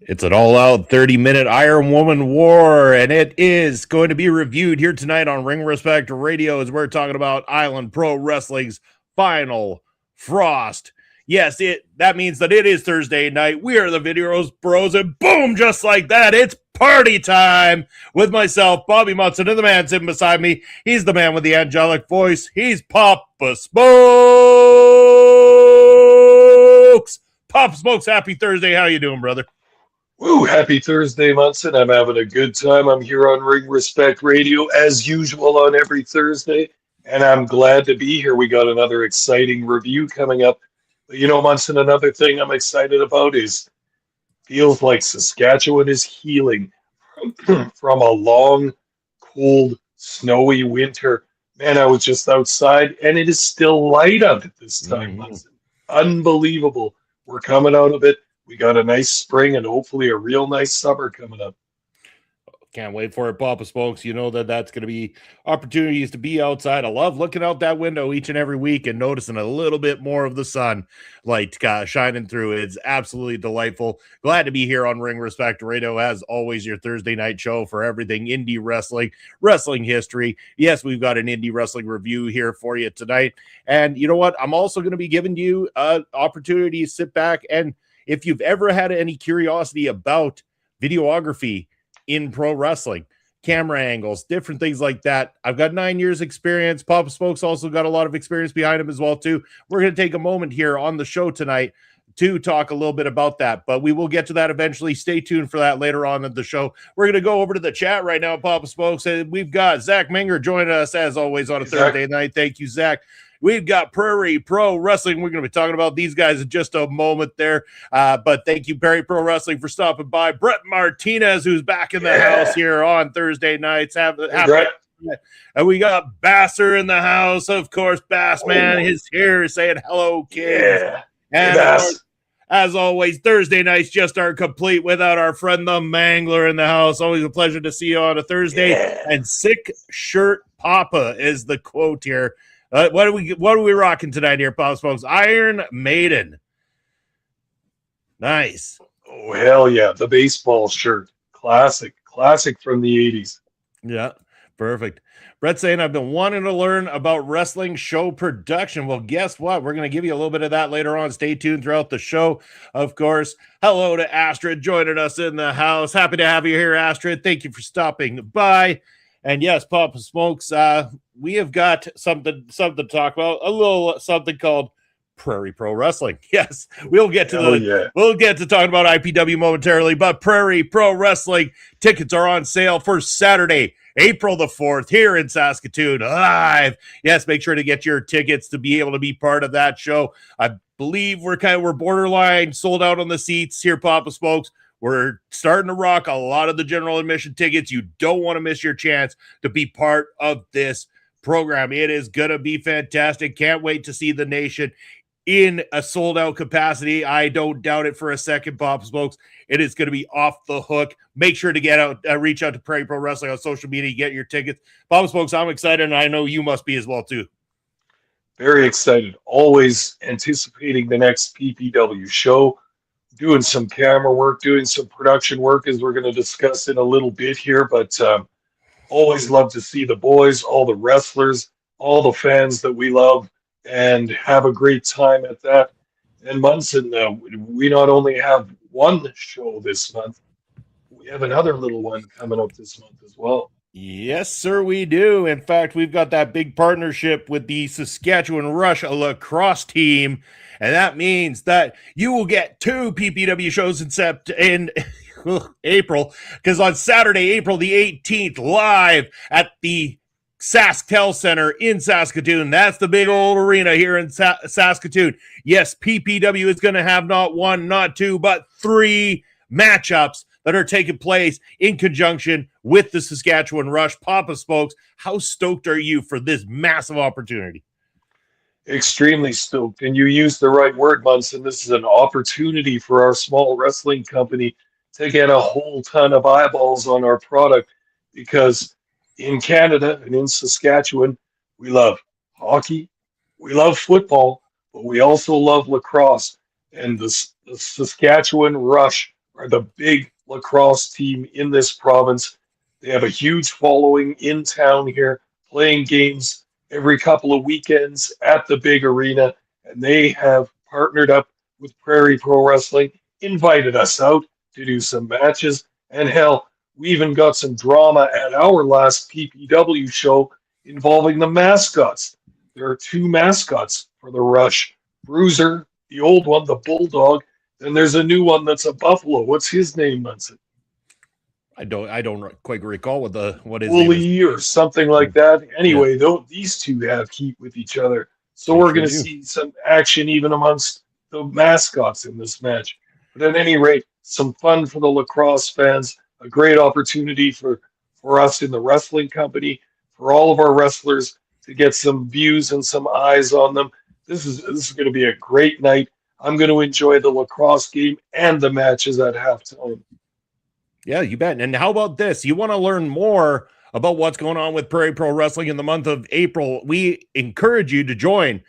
It's an all-out 30-minute Ironwoman war, and it is going to be reviewed here tonight on Ring Respect Radio as we're talking about Island Pro Wrestling's Final Frost. Yes, that means that it is Thursday night. We are the Videos Bros, and boom, just like that, it's party time with myself, Bobby Munson, and the man sitting beside me. He's the man with the angelic voice. He's Papa Smokes. Papa Smokes, happy Thursday. How you doing, brother? Woo, happy Thursday, Munson. I'm having a good time. I'm here on Ring Respect Radio as usual on every Thursday, and I'm glad to be here. We got another exciting review coming up. But you know, Munson, another thing I'm excited about is feels like Saskatchewan is healing from a long, cold, snowy winter. Man, I was just outside, and it is still light out at this time, Munson. Unbelievable. We're coming out of it. We got a nice spring and hopefully a real nice summer coming up. Can't wait for it, Papa Smokes. You know that's going to be opportunities to be outside. I love looking out that window each and every week and noticing a little bit more of the sun light shining through. It's absolutely delightful. Glad to be here on Ring Respect Radio, as always, your Thursday night show for everything indie wrestling, wrestling history. Yes, we've got an indie wrestling review here for you tonight. And you know what? I'm also going to be giving you an opportunity to sit back and if you've ever had any curiosity about videography in pro wrestling, camera angles, different things like that, I've got 9 years experience. Papa Smokes also got a lot of experience behind him as well too. We're going to take a moment here on the show tonight to talk a little bit about that, but we will get to that eventually. Stay tuned for that later on in the show. We're going to go over to the chat right now, Papa Smokes, and we've got Zach Minger joining us as always on a Thursday night. Thank you, Zach. We've got Prairie Pro Wrestling. We're going to be talking about these guys in just a moment there. But thank you, Prairie Pro Wrestling, for stopping by. Brett Martinez, who's back in the house here on Thursday nights. And we got Basser in the house, of course. Bass Man is here saying hello, kids. Yeah. And as always, Thursday nights just aren't complete without our friend the Mangler in the house. Always a pleasure to see you on a Thursday. Yeah. And Sick Shirt Papa is the quote here. What are we rocking tonight here, Papa Smokes? Iron Maiden. Nice. Oh, hell yeah. The baseball shirt. Classic from the 80s. Yeah, perfect. Brett saying, I've been wanting to learn about wrestling show production. Well, guess what? We're going to give you a little bit of that later on. Stay tuned throughout the show, of course. Hello to Astrid joining us in the house. Happy to have you here, Astrid. Thank you for stopping by. And yes, Papa Smokes, we have got something to talk about, a little something called Prairie Pro Wrestling. Yes, we'll get to talking about IPW momentarily, but Prairie Pro Wrestling tickets are on sale for Saturday, April the 4th here in Saskatoon live. Yes, make sure to get your tickets to be able to be part of that show. I believe we're borderline sold out on the seats here, Papa Smokes. We're starting to rock a lot of the general admission tickets. You don't want to miss your chance to be part of this program. It is going to be fantastic. Can't wait to see the nation in a sold-out capacity. I don't doubt it for a second, Papa Smokes. It is going to be off the hook. Make sure to reach out to Prairie Pro Wrestling on social media, get your tickets. Papa Smokes, I'm excited, and I know you must be as well, too. Very excited. Always anticipating the next PPW show. Doing some camera work, doing some production work, as we're going to discuss in a little bit here. But always love to see the boys, all the wrestlers, all the fans that we love, and have a great time at that. And Munson, we not only have one show this month, we have another little one coming up this month as well. Yes, sir, we do. In fact, we've got that big partnership with the Saskatchewan Rush lacrosse team, and that means that you will get 2 PPW shows in April, because on Saturday, April the 18th, live at the SaskTel Center in Saskatoon. That's the big old arena here in Saskatoon. Yes, PPW is going to have not 1, not 2, but 3 matchups that are taking place in conjunction with the Saskatchewan Rush. Papa Smokes, how stoked are you for this massive opportunity? Extremely stoked. And you used the right word, Munson. This is an opportunity for our small wrestling company to get a whole ton of eyeballs on our product, because in Canada and in Saskatchewan, we love hockey, we love football, but we also love lacrosse. And the Saskatchewan Rush are the big lacrosse team in this province. They have a huge following in town here, playing games every couple of weekends at the big arena, and they have partnered up with Prairie Pro Wrestling, invited us out to do some matches, and hell, we even got some drama at our last PPW show involving the mascots. There are two mascots for the Rush. Bruiser, the old one, the Bulldog, and there's a new one that's a Buffalo. What's his name, Munson? I don't quite recall what his name is. Bully or something like that. Anyway, these two have heat with each other. So we're going to see some action even amongst the mascots in this match. But at any rate, some fun for the lacrosse fans, a great opportunity for us in the wrestling company, for all of our wrestlers to get some views and some eyes on them. This is going to be a great night. I'm going to enjoy the lacrosse game and the matches at halftime. Yeah, you bet. And how about this? You want to learn more about what's going on with Prairie Pro Wrestling in the month of April? We encourage you to join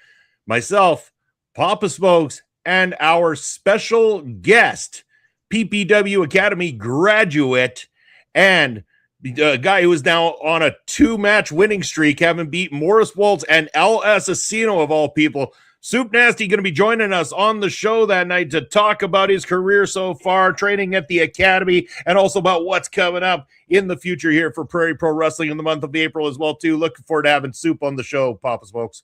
myself, Papa Smokes, and our special guest, PPW Academy graduate, and the guy who is now on a 2-match winning streak, having beat Morris Waltz and El Assassino of all people. Soup Nasty going to be joining us on the show that night to talk about his career so far, training at the Academy, and also about what's coming up in the future here for Prairie Pro Wrestling in the month of April as well, too. Looking forward to having Soup on the show, Papa Smokes.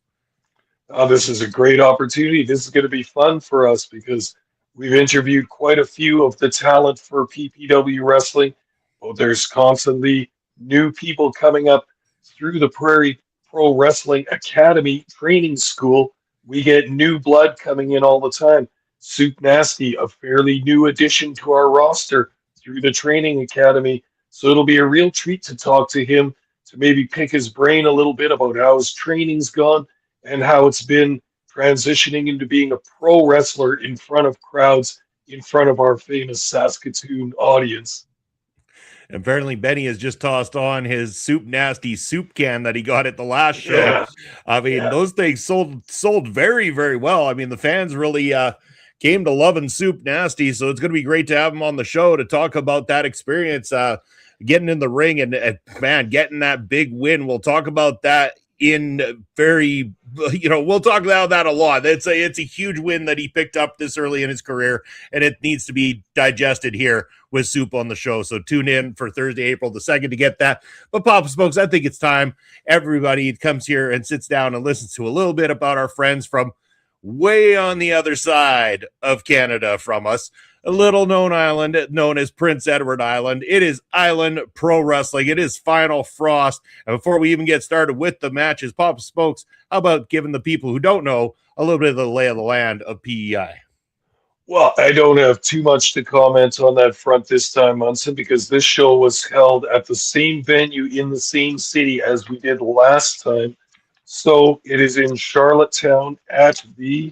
This is a great opportunity. This is going to be fun for us because we've interviewed quite a few of the talent for PPW Wrestling. Well, there's constantly new people coming up through the Prairie Pro Wrestling Academy training school. We get new blood coming in all the time. Soup Nasty, a fairly new addition to our roster through the training academy. So it'll be a real treat to talk to him, to maybe pick his brain a little bit about how his training's gone and how it's been transitioning into being a pro wrestler in front of crowds, in front of our famous Saskatoon audience. Apparently, Benny has just tossed on his Soup Nasty soup can that he got at the last show. Yeah. I mean, those things sold very, very well. I mean, the fans really came to loving Soup Nasty, so it's going to be great to have him on the show to talk about that experience, getting in the ring and man, getting that big win. We'll talk about that in very, we'll talk about that a lot. It's a huge win that he picked up this early in his career, and it needs to be digested here with Soup on the show. So tune in for Thursday, April the 2nd to get that. But Papa Smokes, I think it's time everybody comes here and sits down and listens to a little bit about our friends from way on the other side of Canada from us, a little known island known as Prince Edward Island. It is Island Pro Wrestling. It is Final Frost. And before we even get started with the matches, Papa Smokes, how about giving the people who don't know a little bit of the lay of the land of PEI? Well, I don't have too much to comment on that front this time, Munson, because this show was held at the same venue in the same city as we did last time. So it is in Charlottetown at the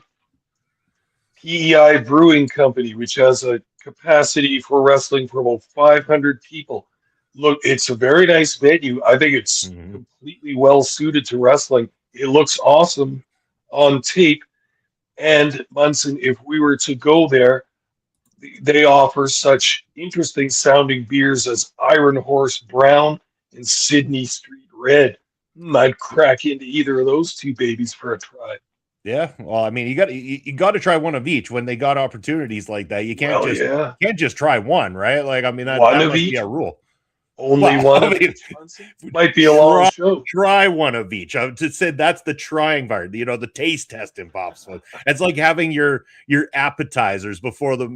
PEI Brewing Company, which has a capacity for wrestling for about 500 people. Look, it's a very nice venue. I think it's completely well suited to wrestling. It looks awesome on tape. And Munson, if we were to go there, they offer such interesting sounding beers as Iron Horse Brown and Sydney Street Red. I'd crack into either of those two babies for a try. Yeah, well, I mean, you got to try one of each when they got opportunities like that. You can't can't just try one, right? Like, I mean, that must be a rule. Only one of each. Might be a long show. Try one of each. I just said that's the trying part. The taste testing, Pops. It's like having your appetizers before the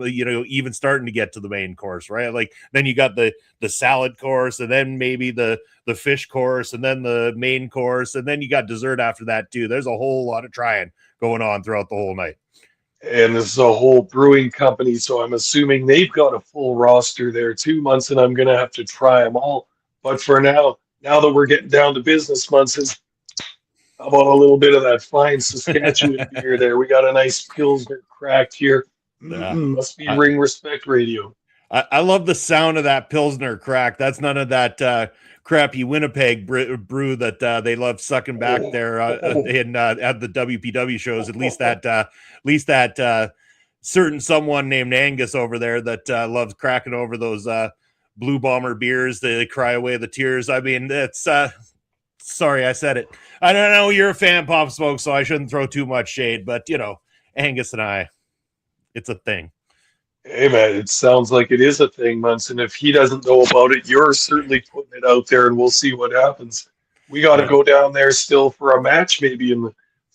even starting to get to the main course, right? Like then you got the salad course, and then maybe the fish course, and then the main course, and then you got dessert after that too. There's a whole lot of trying going on throughout the whole night. And this is a whole brewing company, so I'm assuming they've got a full roster there 2 months, and I'm going to have to try them all. But for now that we're getting down to business, Munson, how about a little bit of that fine Saskatchewan beer there? We got a nice Pilsner cracked here. Must be Ring Respect Radio. I love the sound of that Pilsner crack. That's none of that crappy Winnipeg brew that they love sucking back there at the WPW shows. At least that certain someone named Angus over there that loves cracking over those Blue Bomber beers. They cry away the tears. I mean, it's sorry, I said it. I don't know you're a fan, Pop Smoke, so I shouldn't throw too much shade, but Angus and I, it's a thing. Hey man, it sounds like it is a thing, Munson. If he doesn't know about it, you're certainly putting it out there, and we'll see what happens. We got to Yeah. go down there still for a match, maybe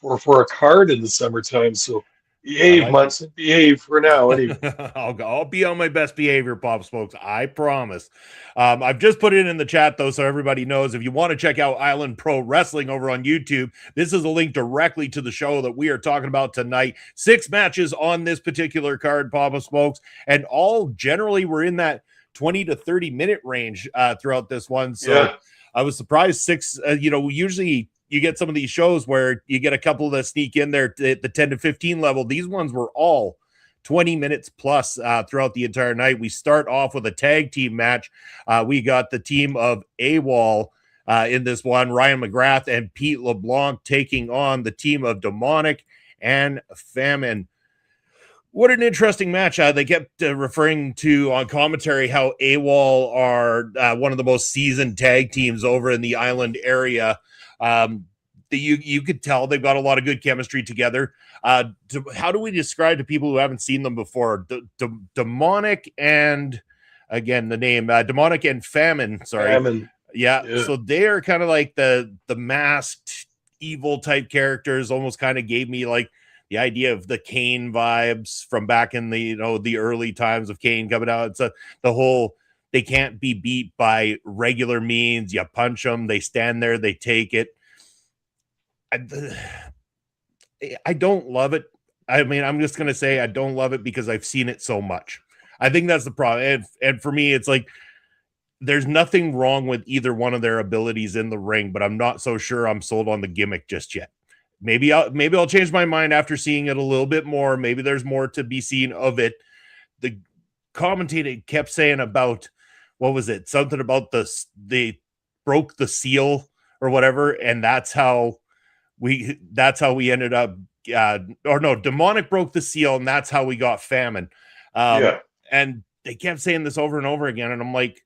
for a card in the summertime. So I behave, like it. Munson. Behave for now, anyway. I'll be on my best behavior, Pop Smokes. I promise. I've just put it in the chat though, so everybody knows. If you want to check out Island Pro Wrestling over on YouTube, this is a link directly to the show that we are talking about tonight. 6 matches on this particular card, Papa Smokes, and all generally were in that 20 to 30 minute range throughout this one. So Yeah. I was surprised 6. Usually you get some of these shows where you get a couple that sneak in there at the 10 to 15 level. These ones were all 20 minutes plus throughout the entire night. We start off with a tag team match. We got the team of AWOL in this one, Ryan McGrath and Pete LeBlanc taking on the team of DemoniK and Famine. What an interesting match. They kept referring to on commentary how AWOL are one of the most seasoned tag teams over in the island area. You could tell they've got a lot of good chemistry together. How do we describe to people who haven't seen them before? DemoniK and, again, the name, DemoniK and Famine, sorry. Famine. Yeah, so they are kind of like the masked evil type characters. Almost kind of gave me like the idea of the Kane vibes from back in the the early times of Kane coming out. It's the whole they can't be beat by regular means. You punch them, they stand there, they take it. I don't love it. I mean, I'm just gonna say I don't love it because I've seen it so much. I think that's the problem. And for me, it's like there's nothing wrong with either one of their abilities in the ring, but I'm not so sure I'm sold on the gimmick just yet. Maybe I'll change my mind after seeing it a little bit more. Maybe there's more to be seen of it. The commentator kept saying about what was it? Something about they broke the seal or whatever, and that's how we ended up. Or no, DemoniK broke the seal, and that's how we got Famine. Yeah. And they kept saying this over and over again, and I'm like,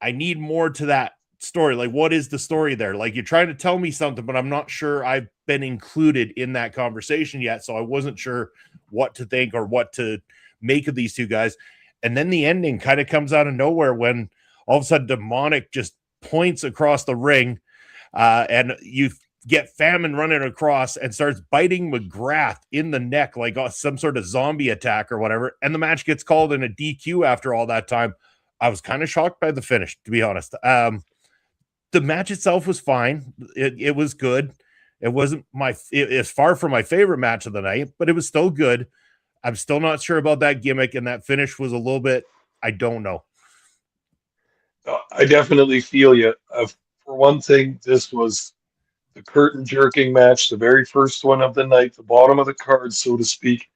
I need more to that story. Like, what is the story there? Like, you're trying to tell me something, but I'm not sure I've been included in that conversation yet. So I wasn't sure what to think or what to make of these two guys. And then the ending kind of comes out of nowhere when all of a sudden DemoniK just points across the ring, and you get Famine running across and starts biting McGrath in the neck like some sort of zombie attack or whatever. And the match gets called in a DQ after all that time. I was kind of shocked by the finish, to be honest. The match itself was fine. It was good. It wasn't it's far from my favorite match of the night, but it was still good. I'm still not sure about that gimmick, and that finish was a little bit, I don't know. I definitely feel you. For one thing, this was the curtain jerking match, the very first one of the night, the bottom of the card, so to speak.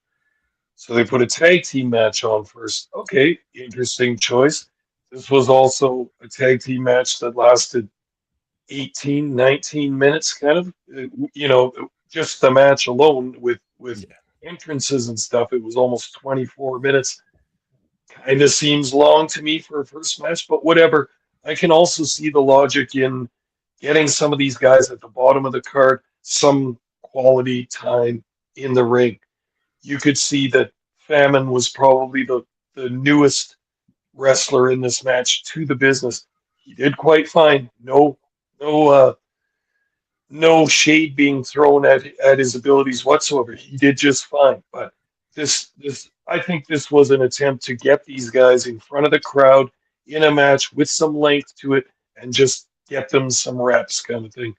So they put a tag team match on first. Okay, interesting choice. This was also a tag team match that lasted 18, 19 minutes, kind of. Just the match alone with entrances and stuff. It was almost 24 minutes. Kind of seems long to me for a first match, but whatever. I can also see the logic in getting some of these guys at the bottom of the card some quality time in the ring. You could see that Famine was probably the newest wrestler in this match to the business. He did quite fine. No shade being thrown at his abilities whatsoever. He did just fine. But this I think this was an attempt to get these guys in front of the crowd in a match with some length to it and just get them some reps, kind of thing.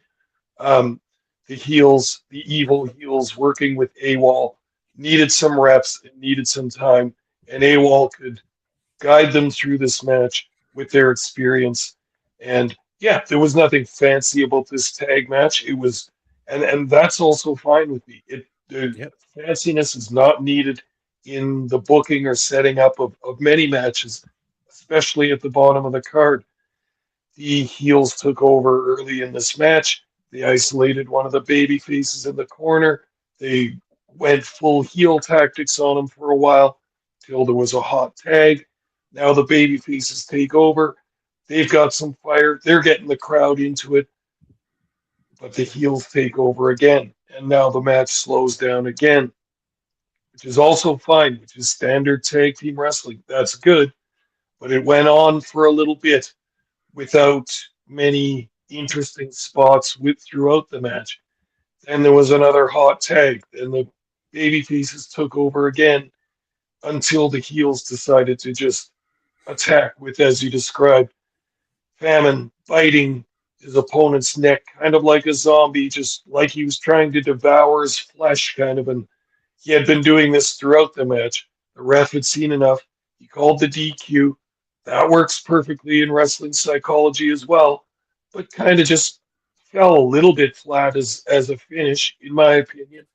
The heels, the evil heels working with AWOL needed some reps, it needed some time, and AWOL could guide them through this match with their experience. And yeah, there was nothing fancy about this tag match. It was, and that's also fine with me. The fanciness is not needed in the booking or setting up of many matches, especially at the bottom of the card. The heels took over early in this match. They isolated one of the baby faces in the corner. They went full heel tactics on him for a while till there was a hot tag. Now the baby faces take over. They've got some fire. They're getting the crowd into it, but the heels take over again. And now the match slows down again, which is also fine, which is standard tag team wrestling. That's good. But it went on for a little bit without many interesting spots throughout the match. Then there was another hot tag, and the baby faces took over again until the heels decided to just attack with, as you described, Famine biting his opponent's neck, kind of like a zombie, just like he was trying to devour his flesh, kind of. And he had been doing this throughout the match. The ref had seen enough. He called the DQ. That works perfectly in wrestling psychology as well, but kind of just fell a little bit flat as a finish, in my opinion.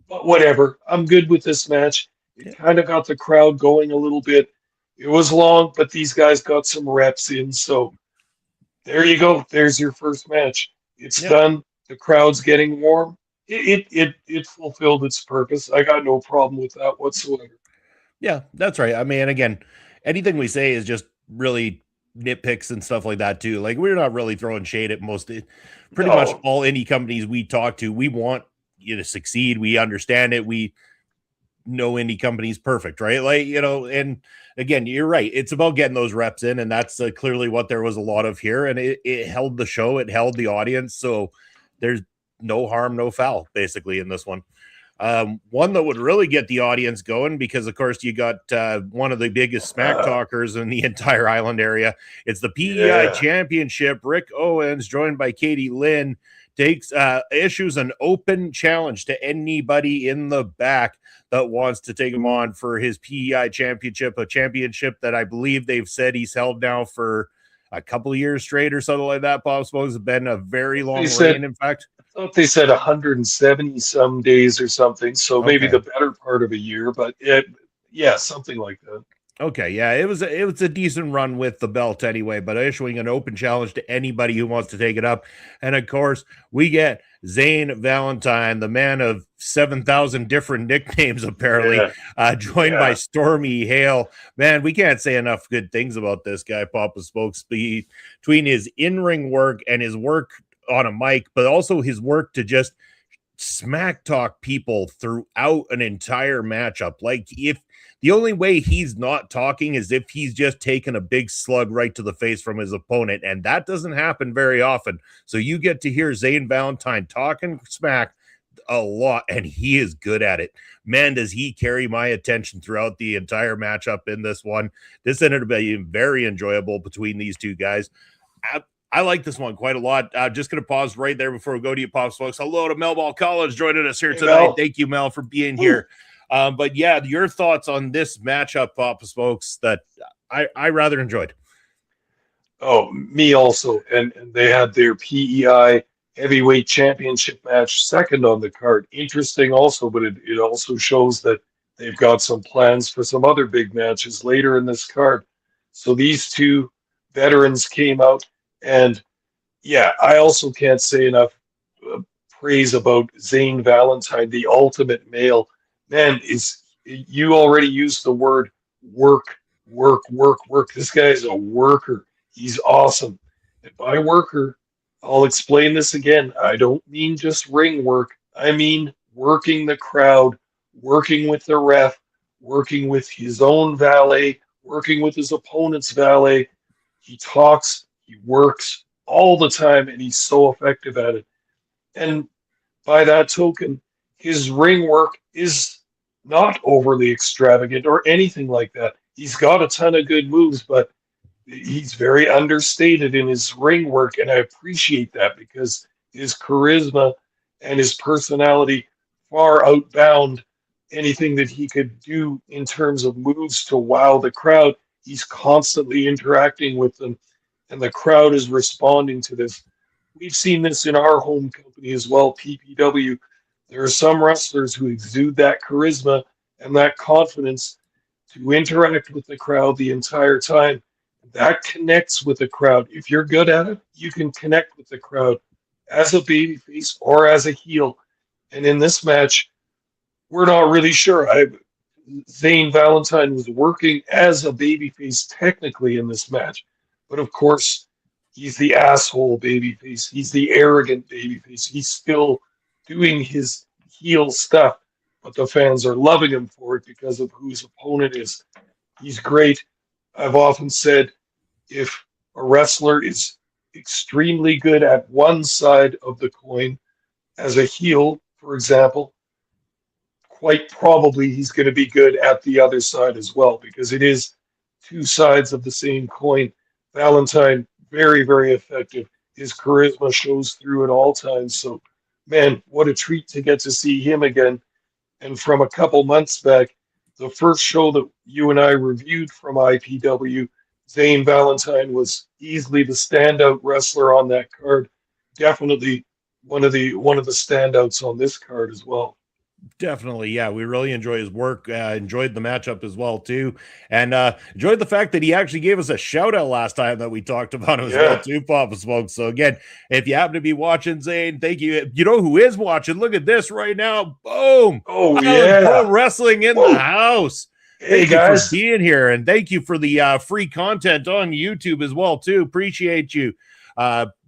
But whatever. I'm good with this match. It kind of got the crowd going a little bit. It was long, but these guys got some reps in, so there you go. There's your first match. It's done. The crowd's getting warm. It fulfilled its purpose. I got no problem with that whatsoever. Yeah, that's right. I mean, again, anything we say is just really nitpicks and stuff like that too. Like, we're not really throwing shade at pretty much all indie companies we talk to. We want you to succeed. We understand it. We know indie companies perfect, right? Like, and again, you're right. It's about getting those reps in, and that's clearly what there was a lot of here, and it held the show. It held the audience. So there's no harm, no foul, basically, in this one. One that would really get the audience going, because of course you got one of the biggest smack talkers in the entire island area. It's the PEI championship. Rick Owens, joined by Katie Lynn, issues an open challenge to anybody in the back that wants to take him on for his PEI championship, a championship that I believe they've said he's held now for a couple of years straight or something like that. Bob Spokes has been a very long reign, in fact. I thought they said 170 some days or something, so maybe the better part of a year, but something like that. Okay, yeah, it was a decent run with the belt anyway, but issuing an open challenge to anybody who wants to take it up. And of course, we get Zane Valentine, the man of 7,000 different nicknames, apparently, joined by Stormy Hale. Man, we can't say enough good things about this guy, Papa Spokes, between his in-ring work and his work on a mic, but also his work to just smack talk people throughout an entire matchup. Like, if the only way he's not talking is if he's just taken a big slug right to the face from his opponent, and that doesn't happen very often. So you get to hear Zane Valentine talking smack a lot, and he is good at it. Man, does he carry my attention throughout the entire matchup in this one. This ended up being very enjoyable between these two guys. I like this one quite a lot. Just going to pause right there before we go to you, Pops, folks. Hello to Mel Ball College joining us here tonight. Mel. Thank you, Mel, for being here. But yeah, your thoughts on this matchup, Pops, folks, that I rather enjoyed. Oh, me also. And they had their PEI heavyweight championship match second on the card. Interesting also, but it also shows that they've got some plans for some other big matches later in this card. So these two veterans came out. And yeah, I also can't say enough praise about Zane Valentine, the ultimate male. Man, you already used the word work. This guy is a worker. He's awesome. And by worker, I'll explain this again. I don't mean just ring work. I mean working the crowd, working with the ref, working with his own valet, working with his opponent's valet. He talks. He works all the time, and he's so effective at it. And by that token, his ring work is not overly extravagant or anything like that. He's got a ton of good moves, but he's very understated in his ring work, and I appreciate that because his charisma and his personality far outbound anything that he could do in terms of moves to wow the crowd. He's constantly interacting with them, and the crowd is responding to this. We've seen this in our home company as well, PPW. There are some wrestlers who exude that charisma and that confidence to interact with the crowd the entire time. That connects with the crowd. If you're good at it, you can connect with the crowd as a babyface or as a heel. And in this match, we're not really sure. Zane Valentine was working as a babyface technically in this match, but of course, he's the asshole babyface. He's the arrogant babyface. He's still doing his heel stuff, but the fans are loving him for it because of who his opponent is. He's great. I've often said if a wrestler is extremely good at one side of the coin, as a heel, for example, quite probably he's going to be good at the other side as well because it is two sides of the same coin. Valentine, very, very effective. His charisma shows through at all times. So, man, what a treat to get to see him again. And from a couple months back, the first show that you and I reviewed from IPW, Zane Valentine was easily the standout wrestler on that card. Definitely one of the standouts on this card as well. Definitely, yeah. We really enjoy his work. Enjoyed the matchup as well too, and enjoyed the fact that he actually gave us a shout out last time that we talked about him as well too, Papa Smoke. So again, if you happen to be watching, Zane, thank you. You know who is watching? Look at this right now. Boom! Oh Island Pro Wrestling in the house. Hey thank guys, you for being here, and thank you for the free content on YouTube as well too. Appreciate you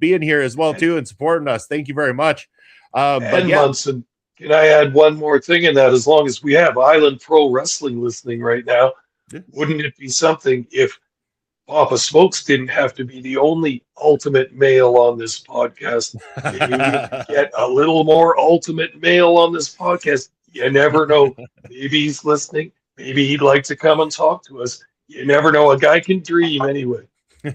being here as well too and supporting us. Thank you very much. But yeah. Munson, can I add one more thing in that? As long as we have Island Pro Wrestling listening right now, wouldn't it be something if Papa Smokes didn't have to be the only ultimate male on this podcast? Maybe we could get a little more ultimate male on this podcast. You never know. Maybe he's listening. Maybe he'd like to come and talk to us. You never know. A guy can dream anyway.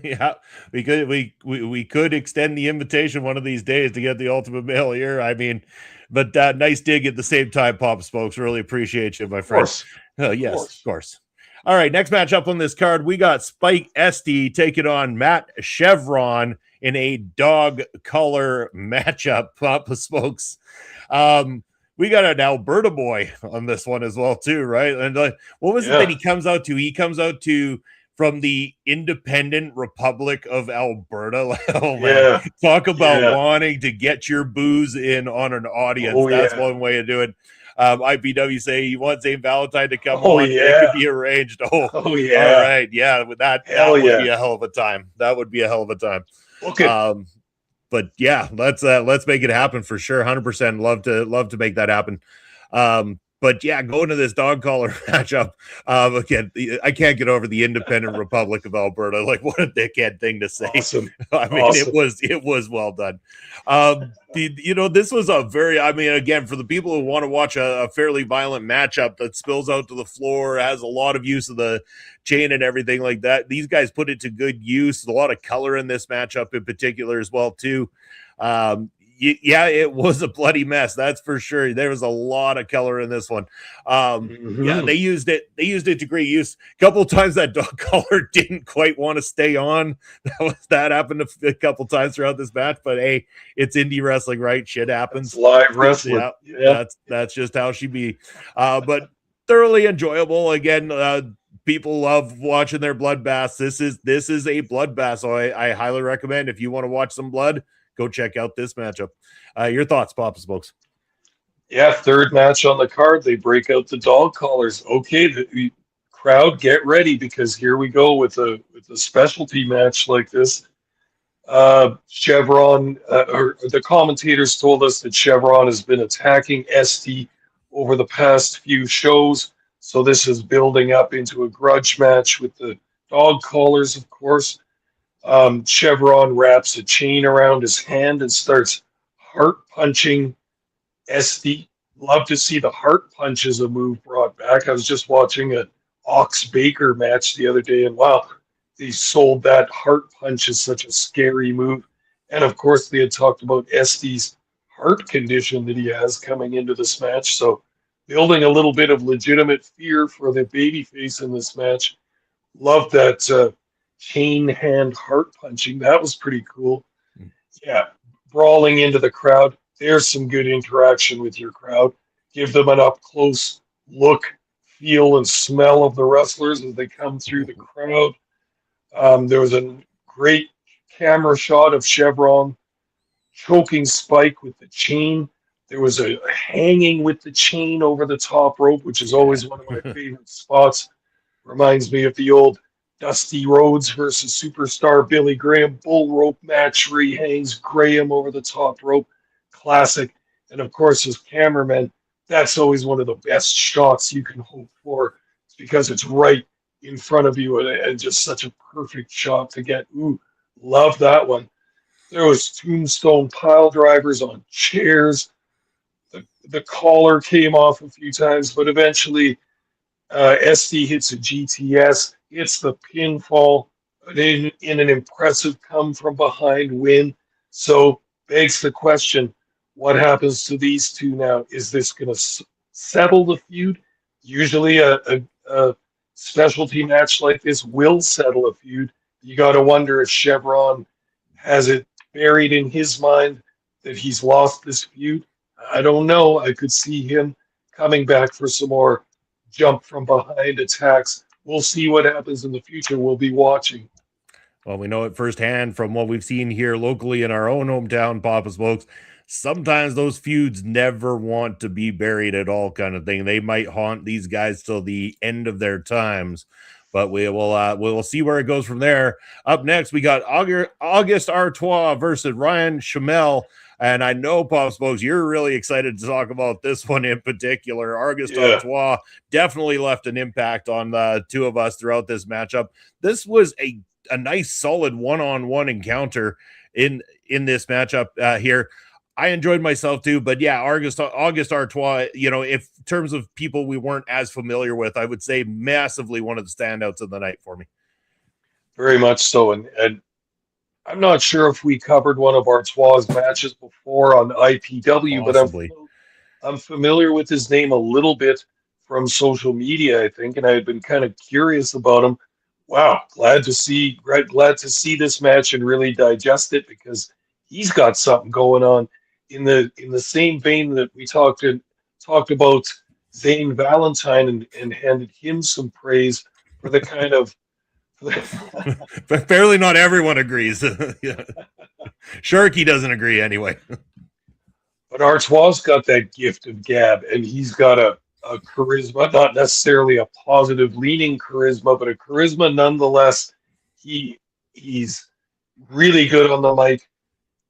Yeah, we could extend the invitation one of these days to get the ultimate male here. I mean, but nice dig at the same time, Papa Smokes. Really appreciate you, my friend. Yes, of course. All right, next match up on this card, we got Spike Estey taking on Matt Chevron in a dog color matchup, Papa Smokes. We got an Alberta boy on this one as well, too, right? And what was it that he comes out to? He comes out to from the independent Republic of Alberta. Oh, man. Talk about wanting to get your booze in on an audience. That's one way of doing it. IPW say you want Zane Valentine to come on. It could be arranged. All right. Yeah, with that would be a hell of a time. That would be a hell of a time. Okay. But yeah, let's make it happen for sure. 100% love to make that happen. But yeah, going to this dog collar matchup, again, I can't get over the independent Republic of Alberta. Like, what a dickhead thing to say. Awesome. I mean, it was well done. This was a very, I mean, again, for the people who want to watch a fairly violent matchup that spills out to the floor, has a lot of use of the chain and everything like that, these guys put it to good use. A lot of color in this matchup in particular as well, too. Yeah, it was a bloody mess. That's for sure. There was a lot of color in this one. Yeah, they used it to great use. A couple of times that dog collar didn't quite want to stay on. That happened a couple times throughout this match. But hey, it's indie wrestling, right? Shit happens. It's live wrestling. Yeah. That's just how she be. But thoroughly enjoyable. Again, people love watching their bloodbaths. This is a bloodbath, so I highly recommend if you want to watch some blood, go check out this matchup. Your thoughts, Papa Smokes? Yeah, third match on the card. They break out the dog collars. Okay, the crowd, get ready because here we go with a specialty match like this. Chevron, or the commentators told us that Chevron has been attacking Estey over the past few shows, so this is building up into a grudge match with the dog collars, of course. Chevron wraps a chain around his hand and starts heart punching Estey. Love to see the heart punch as a move brought back. I was just watching an Ox Baker match the other day, and wow, they sold that heart punch as such a scary move. And of course, they had talked about Estey's heart condition that he has coming into this match. So building a little bit of legitimate fear for the babyface in this match. Love that chain hand heart punching. That was pretty cool. Yeah, brawling into the crowd. There's some good interaction with your crowd. Give them an up close look, feel, and smell of the wrestlers as they come through the crowd. There was a great camera shot of Chevron choking Spike with the chain. There was a hanging with the chain over the top rope, which is always one of my favorite spots. Reminds me of the old Dusty Rhodes versus superstar Billy Graham bull rope match where he hangs Graham over the top rope. Classic. And of course, as cameraman, that's always one of the best shots you can hope for. It's because it's right in front of you and just such a perfect shot to get. Ooh, love that one. There was tombstone pile drivers on chairs. The collar came off a few times, but eventually Estey hits a GTS, hits the pinfall in an impressive come from behind win. So begs the question, what happens to these two now? Is this going to settle the feud? Usually a specialty match like this will settle a feud. You got to wonder if Chevron has it buried in his mind that he's lost this feud. I don't know. I could see him coming back for some more jump from behind attacks. We'll see what happens in the future. We'll be watching. Well, we know it firsthand from what we've seen here locally in our own hometown, Papa Smokes. Sometimes those feuds never want to be buried at all, kind of thing. They might haunt these guys till the end of their times, but we'll see where it goes from there. Up next, we got August Artois versus Ryan Schimmel. And I know, Pop Smokes, you're really excited to talk about this one in particular. August Artois definitely left an impact on the two of us throughout this matchup. This was a nice, solid one-on-one encounter in this matchup here. I enjoyed myself too, but yeah, August Artois, you know, if in terms of people we weren't as familiar with, I would say massively one of the standouts of the night for me. Very much so. And I'm not sure if we covered one of Artois' matches before on IPW, Possibly. but I'm familiar with his name a little bit from social media, I think, and I had been kind of curious about him. Wow, glad to see this match and really digest it because he's got something going on in the same vein that we talked about Zane Valentine and handed him some praise for the kind of But fairly not everyone agrees. Yeah. Sharky doesn't agree anyway. But Artois got that gift of gab, and he's got a charisma, not necessarily a positive leaning charisma, but a charisma nonetheless. He's really good on the mic.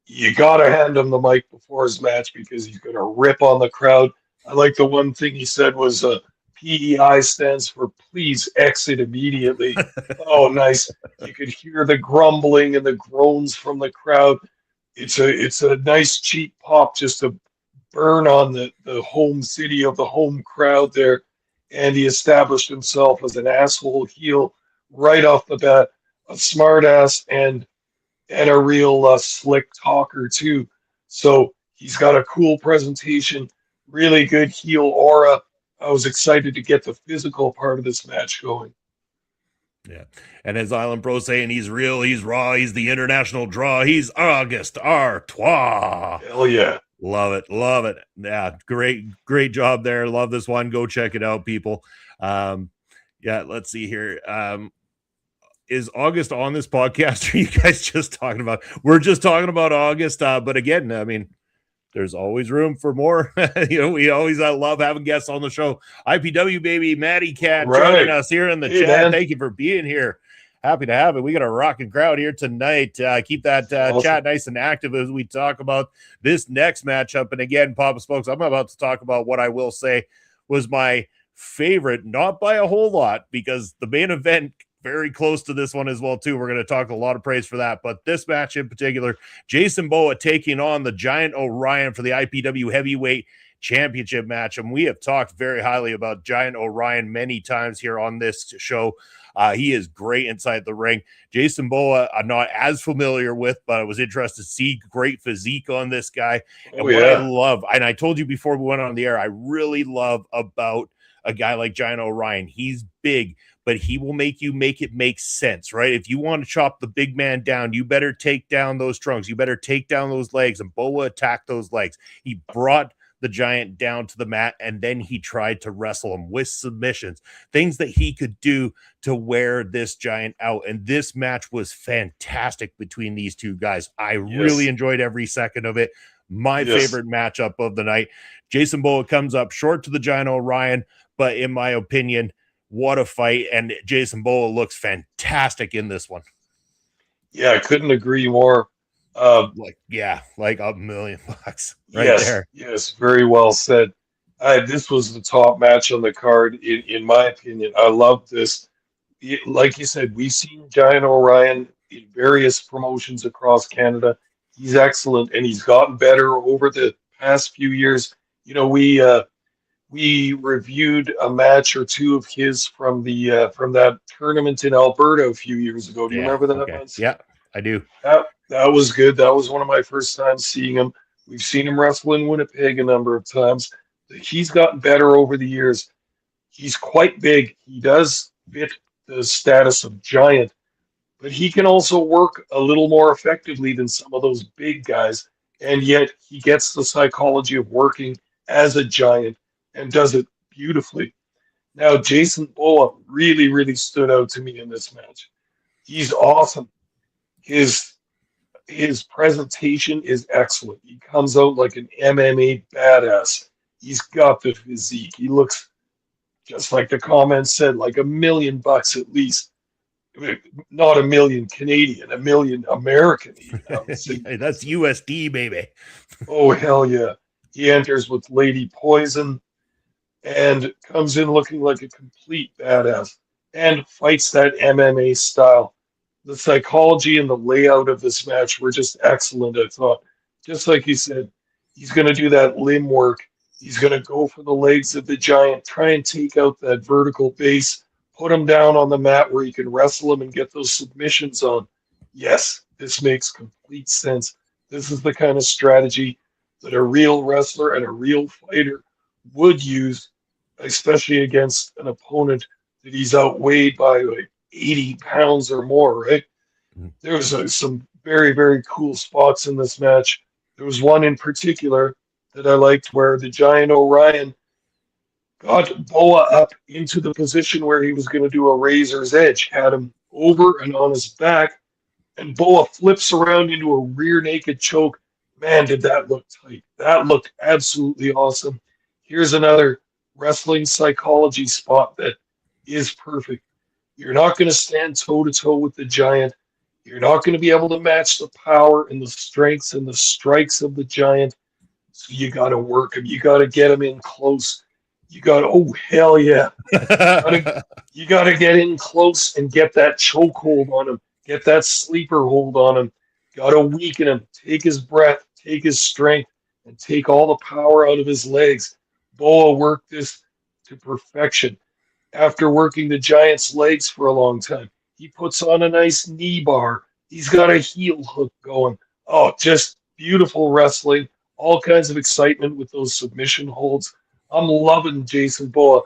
You gotta hand him the mic before his match because he's gonna rip on the crowd. I like the one thing he said was PEI stands for please exit immediately. Oh, nice. You could hear the grumbling and the groans from the crowd. It's a nice cheap pop just to burn on the home city of the home crowd there. And he established himself as an asshole heel right off the bat, a smart ass and a real slick talker too. So he's got a cool presentation, really good heel aura. I was excited to get the physical part of this match going. Yeah. And as Island Pro saying, he's real, he's raw, he's the international draw, he's August Artois. Hell yeah. Love it. Love it. Yeah. Great job there. Love this one. Go check it out, people. Yeah, let's see here. Is August on this podcast? Are you guys just talking about? We're just talking about August. But again, I mean, there's always room for more. You know, we always love having guests on the show. IPW baby, Maddie Cat joining us here in the chat. Man. Thank you for being here. Happy to have it. We got a rocking crowd here tonight. Keep that awesome. Chat nice and active as we talk about this next matchup. And again, Papa Smokes, I'm about to talk about what I will say was my favorite, not by a whole lot, because the main event very close to this one as well too. We're going to talk a lot of praise for that, but this match in particular, Jason Boa taking on the Giant Orion for the IPW Heavyweight Championship match. And we have talked very highly about Giant Orion many times here on this show. He is great inside the ring. Jason Boa, I'm not as familiar with, but I was interested to see great physique on this guy. And what I love, and I told you before we went on the air, I really love about a guy like Giant Orion. He's big, but he will make it make sense, right? If you want to chop the big man down, you better take down those trunks. You better take down those legs, and Boa attacked those legs. He brought the Giant down to the mat, and then he tried to wrestle him with submissions, things that he could do to wear this Giant out. And this match was fantastic between these two guys. I really enjoyed every second of it. my favorite matchup of the night. Jason Boa comes up short to the Giant Orion, but in my opinion, what a fight. And Jason Boa looks fantastic in this one. Yeah, I couldn't agree more. Like $1 million right there. Yes, very well said. This was the top match on the card, in my opinion. I love this. Like you said, we've seen Giant Orion in various promotions across Canada. He's excellent, and he's gotten better over the past few years. You know, we reviewed a match or two of his from that tournament in Alberta a few years ago. Do you remember that? Okay. Yeah, I do. That was good. That was one of my first times seeing him. We've seen him wrestle in Winnipeg a number of times. He's gotten better over the years. He's quite big. He does fit the status of giant, but he can also work a little more effectively than some of those big guys. And yet he gets the psychology of working as a giant and does it beautifully. Now, Jason Boa really, really stood out to me in this match. He's awesome. His presentation is excellent. He comes out like an MMA badass. He's got the physique. He looks, just like the comments said, like $1 million at least. Not 1 million Canadian, 1 million American. That's USD, baby. Oh, hell yeah. He enters with Lady Poison and comes in looking like a complete badass and fights that MMA style. The psychology and the layout of this match were just excellent, I thought. Just like you said, he's going to do that limb work. He's going to go for the legs of the giant, try and take out that vertical base, put him down on the mat where you can wrestle him and get those submissions on. Yes, this makes complete sense. This is the kind of strategy that a real wrestler and a real fighter would use, especially against an opponent that he's outweighed by like 80 pounds or more, right? There was some very, very cool spots in this match. There was one in particular that I liked where the Giant Orion got Boa up into the position where he was going to do a razor's edge, had him over and on his back, and Boa flips around into a rear naked choke. Man, did that look tight. That looked absolutely awesome. Here's another wrestling psychology spot that is perfect. You're not going to stand toe-to-toe with the giant. You're not going to be able to match the power and the strengths and the strikes of the giant. So you got to work him. You got to get him in close. You got to, oh, hell yeah. You got to get in close and get that chokehold on him. Get that sleeper hold on him. Got to weaken him. Take his breath. Take his strength. And take all the power out of his legs. Boa worked this to perfection. After working the giant's legs for a long time, he puts on a nice knee bar. He's got a heel hook going. Oh, just beautiful wrestling. All kinds of excitement with those submission holds. I'm loving Jason Boa.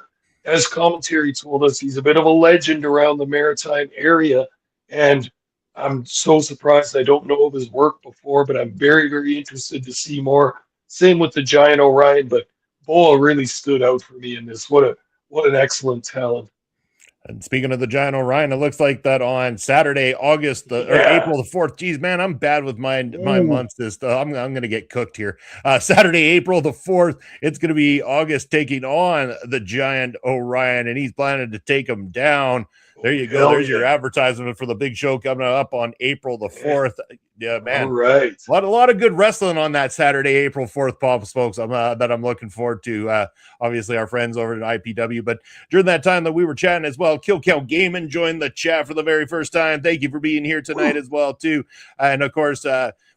As commentary told us, he's a bit of a legend around the Maritime area, and I'm so surprised I don't know of his work before, but I'm very, very interested to see more. Same with the Giant Orion, but Boa really stood out for me in this. What an excellent talent. And speaking of the Giant Orion, it looks like that on Saturday, or April the 4th. Geez, man, I'm bad with my months. I'm going to get cooked here. Saturday, April the 4th, it's going to be August taking on the Giant Orion, and he's planning to take him down. There you go. There's your advertisement for the big show coming up on April the 4th. Yeah, man. All right. A lot of good wrestling on that Saturday, April 4th, Papa's folks. That I'm looking forward to. Obviously, our friends over at IPW. But during that time that we were chatting as well, Kill Count Gaming joined the chat for the very first time. Thank you for being here tonight as well, too. And of course,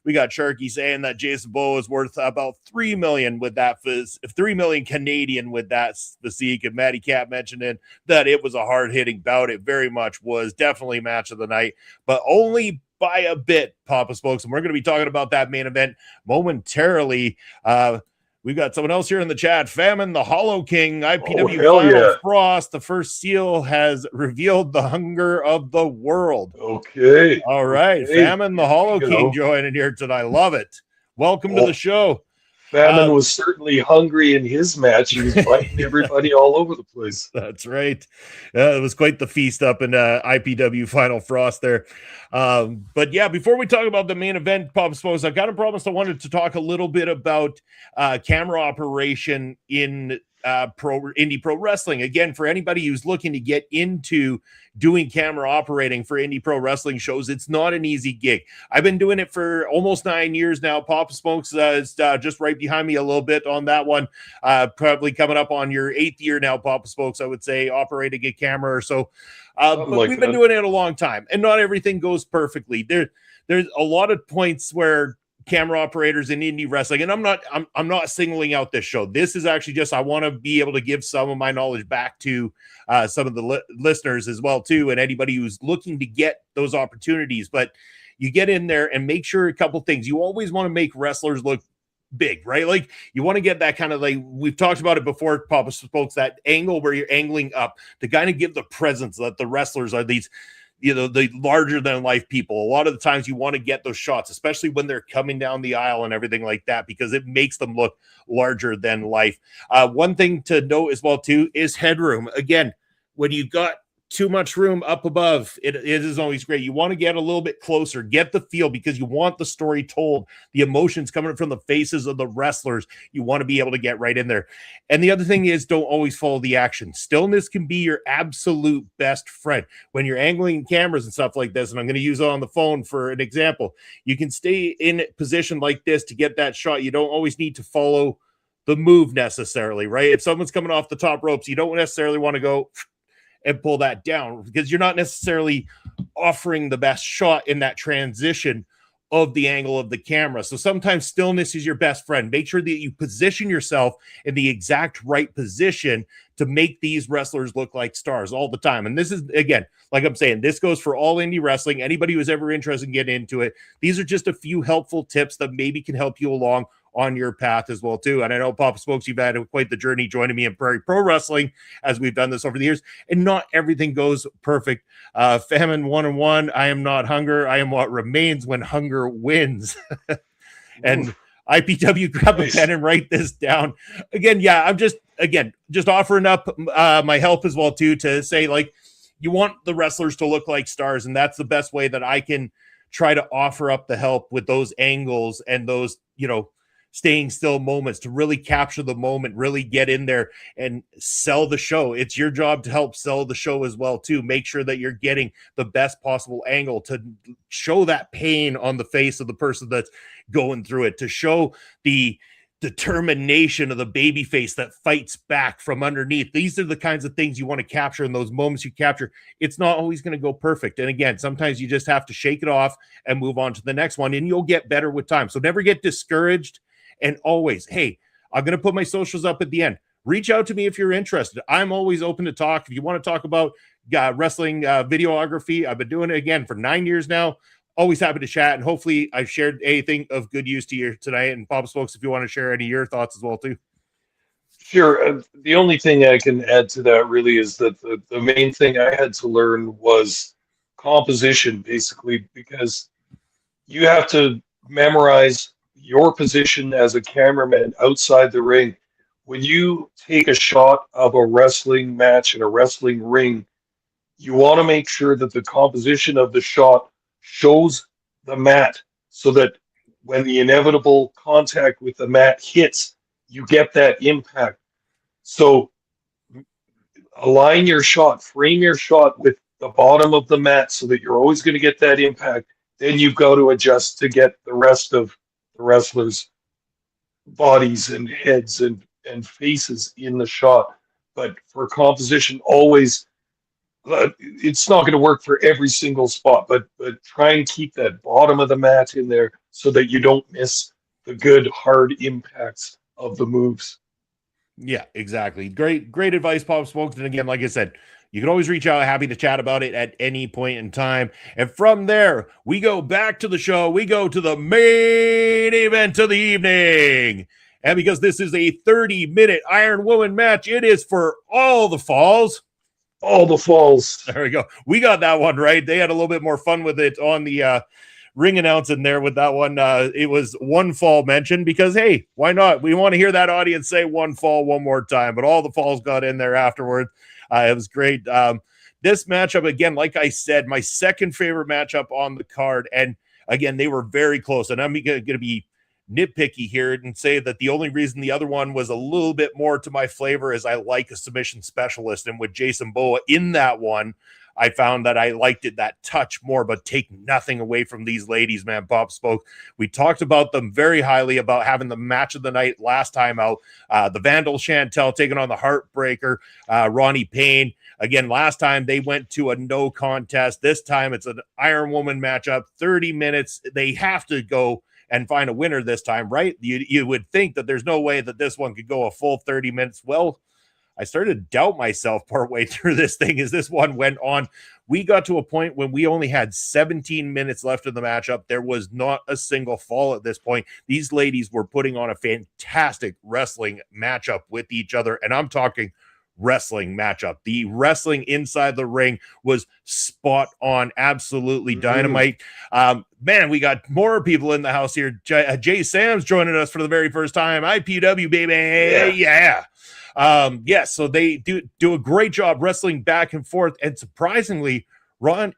we got Sharky saying that Jason Boa is worth about $3 million with that $3 million Canadian with that physique. And Matty Cat mentioned that it was a hard hitting bout. It very much was, definitely match of the night, but only by a bit, Papa Spokes. And we're going to be talking about that main event momentarily. We've got someone else here in the chat. Famine, the Hollow King, IPW Final Frost. The first seal has revealed the hunger of the world. Okay. All right. Okay. Famine, the Hollow King joining here tonight. Love it. Welcome to the show. Famine was certainly hungry in his match. He was biting everybody all over the place. That's right. It was quite the feast up in IPW Final Frost there. But yeah, before we talk about the main event, Pop Smokes, I've got a promise. I wanted to talk a little bit about camera operation in indie pro wrestling. Again, for anybody who's looking to get into doing camera operating for indie pro wrestling shows, it's not an easy gig. I've been doing it for almost 9 years now. Papa Smokes is just right behind me a little bit on that one. Probably coming up on your 8th year now, Papa Smokes, I would say, operating a camera or so. But we've been doing it a long time, and not everything goes perfectly. There's a lot of points where camera operators in indie wrestling, and I'm not singling out this show. This is actually just, I want to be able to give some of my knowledge back to some of the listeners as well too, and anybody who's looking to get those opportunities. But you get in there and make sure a couple things. You always want to make wrestlers look big, right? Like you want to get that kind of, like we've talked about it before, Papa Spokes, that angle where you're angling up to kind of give the presence that the wrestlers are these, the larger than life people. A lot of the times you want to get those shots, especially when they're coming down the aisle and everything like that, because it makes them look larger than life. One thing to note as well too is headroom. Again, when you've got too much room up above, it is always great. You want to get a little bit closer, get the feel, because you want the story told, the emotions coming from the faces of the wrestlers. You want to be able to get right in there. And the other thing is, don't always follow the action. Stillness can be your absolute best friend when you're angling cameras and stuff like this. And I'm going to use it on the phone for an example. You can stay in position like this to get that shot. You don't always need to follow the move necessarily, right? If someone's coming off the top ropes, you don't necessarily want to go and pull that down, because you're not necessarily offering the best shot in that transition of the angle of the camera. So sometimes stillness is your best friend. Make sure that you position yourself in the exact right position to make these wrestlers look like stars all the time. And this is, again, like I'm saying, this goes for all indie wrestling. Anybody who's ever interested in getting into it, these are just a few helpful tips that maybe can help you along on your path as well too. And I know, Papa Smokes, you've had quite the journey joining me in Prairie Pro Wrestling as we've done this over the years, and not everything goes perfect. Famine 1-1, I am not hunger, I am what remains when hunger wins. And IPW, grab a pen and write this down. Again, yeah, I'm just offering up my help as well too, to say, like, you want the wrestlers to look like stars, and that's the best way that I can try to offer up the help with those angles and those, staying still moments to really capture the moment, really get in there and sell the show. It's your job to help sell the show as well too. Make sure that you're getting the best possible angle to show that pain on the face of the person that's going through it, to show the determination of the baby face that fights back from underneath. These are the kinds of things you want to capture in those moments you capture. It's not always going to go perfect. And again, sometimes you just have to shake it off and move on to the next one, and you'll get better with time. So never get discouraged. And always, hey, I'm going to put my socials up at the end. Reach out to me if you're interested. I'm always open to talk. If you want to talk about wrestling videography, I've been doing it again for 9 years now. Always happy to chat. And hopefully I've shared anything of good use to you tonight. And Bob Smokes, if you want to share any of your thoughts as well too. Sure. The only thing I can add to that really is that the main thing I had to learn was composition, basically, because you have to memorize your position as a cameraman outside the ring. When you take a shot of a wrestling match in a wrestling ring, you want to make sure that the composition of the shot shows the mat, so that when the inevitable contact with the mat hits, you get that impact. So align your shot, frame your shot with the bottom of the mat so that you're always going to get that impact. Then you've got to adjust to get the rest of the wrestlers' bodies and heads and faces in the shot. But for composition, always, it's not going to work for every single spot, but try and keep that bottom of the mat in there so that you don't miss the good hard impacts of the moves. Yeah, exactly. Great advice, Pop Smokes. And again, like I said, you can always reach out. Happy to chat about it at any point in time. And from there, we go back to the show. We go to the main event of the evening. And because this is a 30-minute Ironwoman match, it is for all the falls. All the falls. There we go. We got that one right. They had a little bit more fun with it on the ring announcing there with that one. It was one fall mentioned because, hey, why not? We want to hear that audience say one fall one more time, but all the falls got in there afterwards. It was great. This matchup, again, like I said, my second favorite matchup on the card. And again, they were very close. And I'm going to be nitpicky here and say that the only reason the other one was a little bit more to my flavor is I like a submission specialist. And with Jason Boa in that one, I found that I liked it that touch more, but take nothing away from these ladies, man. Bob spoke. We talked about them very highly about having the match of the night last time out. The Vandal Chantal taking on the Heartbreaker, Ronnie Payne. Again, last time they went to a no contest. This time it's an Ironwoman matchup, 30 minutes. They have to go and find a winner this time, right? You would think that there's no way that this one could go a full 30 minutes. Well, I started to doubt myself partway through this thing as this one went on. We got to a point when we only had 17 minutes left in the matchup. There was not a single fall at this point. These ladies were putting on a fantastic wrestling matchup with each other, and I'm talking wrestling matchup. The wrestling inside the ring was spot on, absolutely dynamite. Man, we got more people in the house here. Jay Sam's joining us for the very first time. IPW, baby. Yeah. So they do a great job wrestling back and forth, and surprisingly,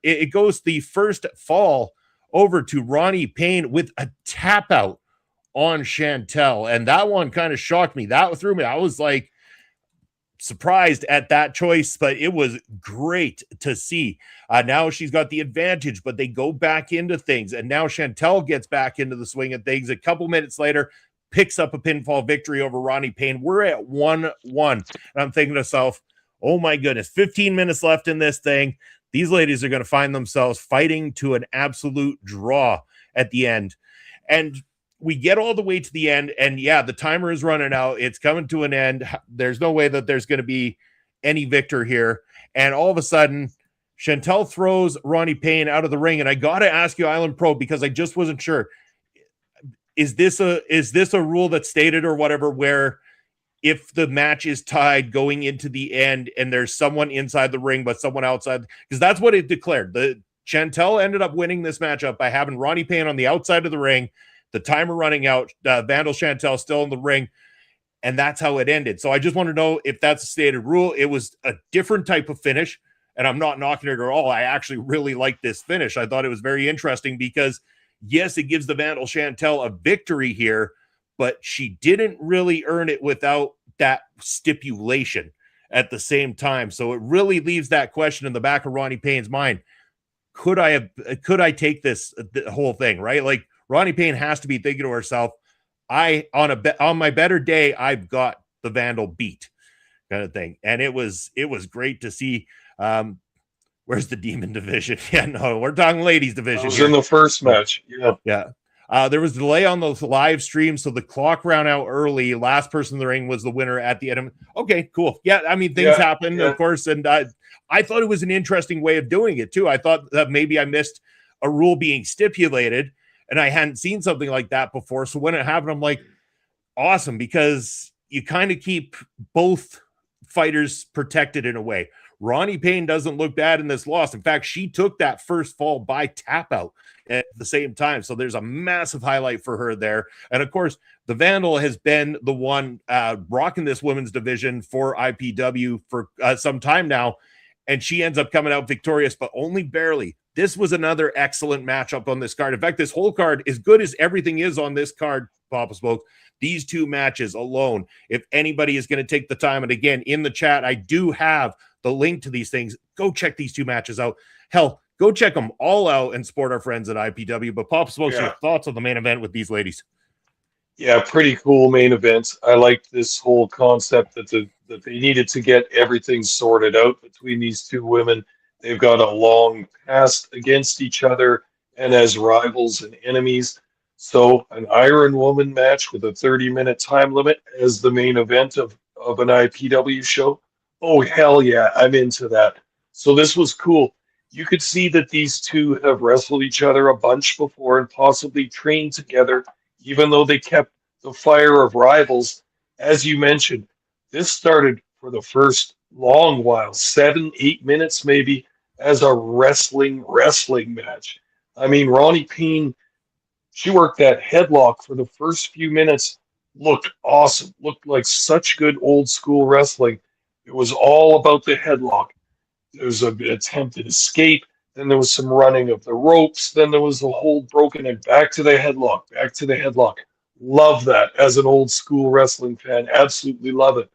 it goes the first fall over to Ronnie Payne with a tap out on Chantal, and that one kind of shocked me. That threw me. I was like surprised at that choice, but it was great to see. Now she's got the advantage, but they go back into things, and now Chantal gets back into the swing of things. A couple minutes later, picks up a pinfall victory over Ronnie Payne. We're at 1-1. And I'm thinking to myself, oh my goodness, 15 minutes left in this thing. These ladies are going to find themselves fighting to an absolute draw at the end. And we get all the way to the end, and yeah, the timer is running out. It's coming to an end. There's no way that there's going to be any victor here. And all of a sudden, Chantal throws Ronnie Payne out of the ring. And I got to ask you, Island Pro, because I just wasn't sure. Is this a rule that's stated or whatever, where if the match is tied going into the end and there's someone inside the ring but someone outside, because that's what it declared. The Chantal ended up winning this matchup by having Ronnie Payne on the outside of the ring, the timer running out, Vandal Chantal still in the ring, and that's how it ended. So I just want to know if that's a stated rule. It was a different type of finish, and I'm not knocking it at all. I actually really liked this finish. I thought it was very interesting because yes, it gives the Vandal Chantal a victory here, but she didn't really earn it without that stipulation at the same time. So it really leaves that question in the back of Ronnie Payne's mind. Could I take this the whole thing, right? Like Ronnie Payne has to be thinking to herself, on my better day, I've got the Vandal beat kind of thing. And it was great to see. Where's the demon division? Yeah, no, we're talking ladies division. It was in the first match. Yeah. There was a delay on the live stream, so the clock ran out early. Last person in the ring was the winner at the end. Okay, cool. Yeah, I mean, things happen, of course, and I thought it was an interesting way of doing it, too. I thought that maybe I missed a rule being stipulated, and I hadn't seen something like that before. So when it happened, I'm like, awesome, because you kind of keep both fighters protected in a way. Ronnie Payne doesn't look bad in this loss. In fact, she took that first fall by tap out at the same time. So there's a massive highlight for her there. And of course, the Vandal has been the one rocking this women's division for IPW for some time now. And she ends up coming out victorious, but only barely. This was another excellent matchup on this card. In fact, this whole card, as good as everything is on this card, Papa Spoke, these two matches alone, if anybody is going to take the time, and again, in the chat, I do have the link to these things. Go check these two matches out. Hell, go check them all out and support our friends at IPW. But Papa Spoke, your thoughts on the main event with these ladies? Yeah, pretty cool main event. I liked this whole concept that they needed to get everything sorted out between these two women. They've got a long past against each other and as rivals and enemies. So an Ironwoman match with a 30-minute time limit as the main event of an IPW show. Oh, hell yeah, I'm into that. So this was cool. You could see that these two have wrestled each other a bunch before and possibly trained together, even though they kept the fire of rivals. As you mentioned, this started for the first long while, 7-8 minutes maybe, as a wrestling match. I mean, Ronnie Payne, she worked that headlock for the first few minutes, looked awesome, looked like such good old school wrestling. It was all about the headlock. There was an attempted escape, then there was some running of the ropes, then there was the hold broken, and back to the headlock, back to the headlock. Love that as an old school wrestling fan. Absolutely love it.